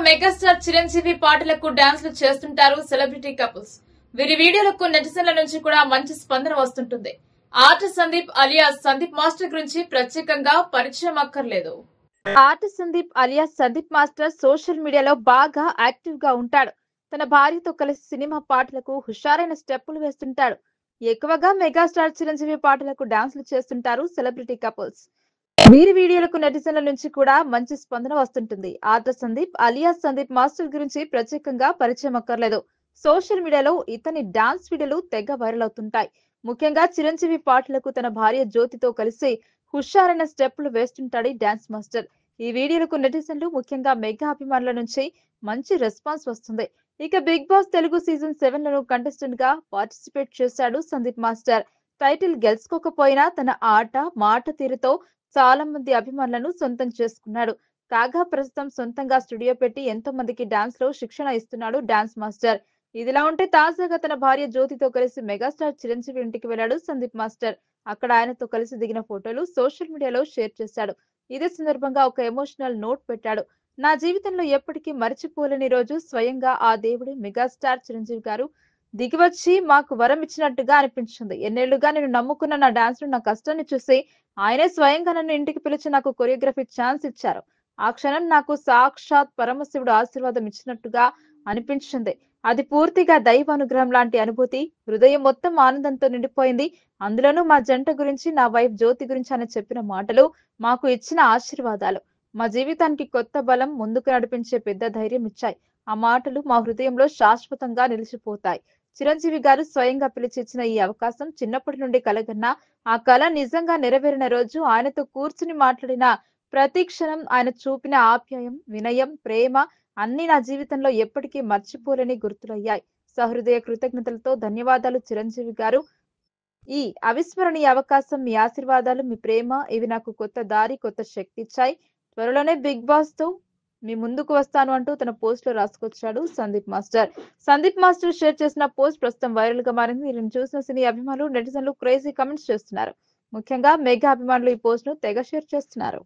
Megastar Chiranjeevi పాటలకు డాన్స్లు చేస్తుంటారు సెలబ్రిటీ కపుల్స్. వీరి వీడియోలకు నెటిజన్ల నుంచి కూడా మంచి స్పందన వస్తుంటుంది. Art Sandeep alias Sandeep master గురించి ప్రత్యేకంగా పరిచయం అక్కర్లేదు. Art Sandeep alias Sandeep master social మీడియాలో బాగా యాక్టివ్ గా ఉంటాడు. తన భార్యతో కలిసి సినిమా పాటలకు హుషారైన స్టెప్పులు వేస్తుంటాడు. ఎక్కువగా మెగాస్టార్ చిరంజీవి పాటలకు డాన్స్లు చేస్తుంటారు సెలబ్రిటీ కపుల్స్. వీరి వీడియోలకు నెటిజన్ల నుంచి కూడా మంచి స్పందన వస్తుంటుంది. Art Sandeep alias Sandeep master గురించి ప్రత్యేకంగా పరిచయం అక్కర్లేదు. సోషల్ మీడియాలో ఇతని డాన్స్ వీడియోలు తెగ వైరల్ అవుతుంటాయి. ముఖ్యంగా చిరంజీవి పాటలకు తన భార్య జ్యోతితో కలిసి హుషారైన స్టెప్పులు వేస్తుంటాడు డాన్స్ మాస్టర్. ఈ వీడియోలకు నెటిజన్లు ముఖ్యంగా మెగా అభిమానుల నుంచి మంచి రెస్పాన్స్ వస్తుంది. ఇక బిగ్ బాస్ తెలుగు సీజన్ 7 లను కంటెస్టెంట్ గా పార్టిసిపేట్ చేశాడు సందీప్ మాస్టర్. టైటిల్ గెలుచుకోకపోయినా తన ఆట మాట తీరుతో చాలా మంది అభిమానులను సొంతం చేసుకున్నాడు. కాగా ప్రస్తుతం సొంతంగా స్టూడియో పెట్టి ఎంతో మందికి డాన్స్ లో శిక్షణ ఇస్తున్నాడు డాన్స్ మాస్టర్. ఇదిలా ఉంటే తాజాగా తన భార్య జ్యోతితో కలిసి మెగాస్టార్ చిరంజీవి ఇంటికి వెళ్లాడు సందీప్ మాస్టర్. అక్కడ ఆయనతో కలిసి దిగిన ఫోటోలు సోషల్ మీడియాలో షేర్ చేశాడు. ఇదే సందర్భంగా ఒక ఎమోషనల్ నోట్ పెట్టాడు. నా జీవితంలో ఎప్పటికీ మర్చిపోలేని రోజు స్వయంగా ఆ దేవుడి మెగాస్టార్ చిరంజీవి గారు దిగివచ్చి మాకు వరం ఇచ్చినట్టుగా అనిపించింది. ఎన్నేళ్లుగా నేను నమ్ముకున్న నా డాన్స్ నా కష్టాన్ని చూసి ఆయనే స్వయంగా నన్ను ఇంటికి పిలిచి నాకు కొరియోగ్రఫీ ఛాన్స్ ఇచ్చారు. ఆ క్షణం నాకు సాక్షాత్ పరమశివుడు ఆశీర్వాదం ఇచ్చినట్టుగా అనిపించింది. అది పూర్తిగా దైవ అనుగ్రహం లాంటి అనుభూతి. హృదయం మొత్తం ఆనందంతో నిండిపోయింది. అందులోనూ మా జంట గురించి, నా వైఫ్ జ్యోతి గురించి ఆయన చెప్పిన మాటలు మాకు ఇచ్చిన ఆశీర్వాదాలు మా జీవితానికి కొత్త బలం, ముందుకు నడిపించే పెద్ద ధైర్యం ఇచ్చాయి. ఆ మాటలు మా హృదయంలో శాశ్వతంగా నిలిచిపోతాయి. చిరంజీవి గారు స్వయంగా పిలిచి ఇచ్చిన ఈ అవకాశం చిన్నప్పటి నుండి కలగన్న ఆ కళ నిజంగా నెరవేరిన రోజు, ఆయనతో కూర్చుని మాట్లాడిన ప్రతి క్షణం, ఆయన చూపిన ఆప్యాయం, వినయం, ప్రేమ అన్ని నా జీవితంలో ఎప్పటికీ మర్చిపోలేని గుర్తులయ్యాయి. సహృదయ కృతజ్ఞతలతో ధన్యవాదాలు చిరంజీవి గారు. ఈ అవిస్మరణీయ అవకాశం, మీ ఆశీర్వాదాలు, మీ ప్రేమ ఇవి నాకు కొత్త దారి, కొత్త శక్తి ఇచ్చాయి. త్వరలోనే బిగ్ బాస్ తో మీ ముందుకు వస్తాను అంటూ తన పోస్ట్ లో రాసుకొచ్చాడు Sandeep master. Sandeep master share చేసిన పోస్ట్ ప్రస్తుతం వైరల్ గా మారింది. వీరిని చూసిన సినీ అభిమానులు, నెటిజన్లు క్రేజీ కమెంట్స్ చేస్తున్నారు. ముఖ్యంగా మెగా అభిమానులు ఈ పోస్ట్ ను తెగ షేర్ చేస్తున్నారు.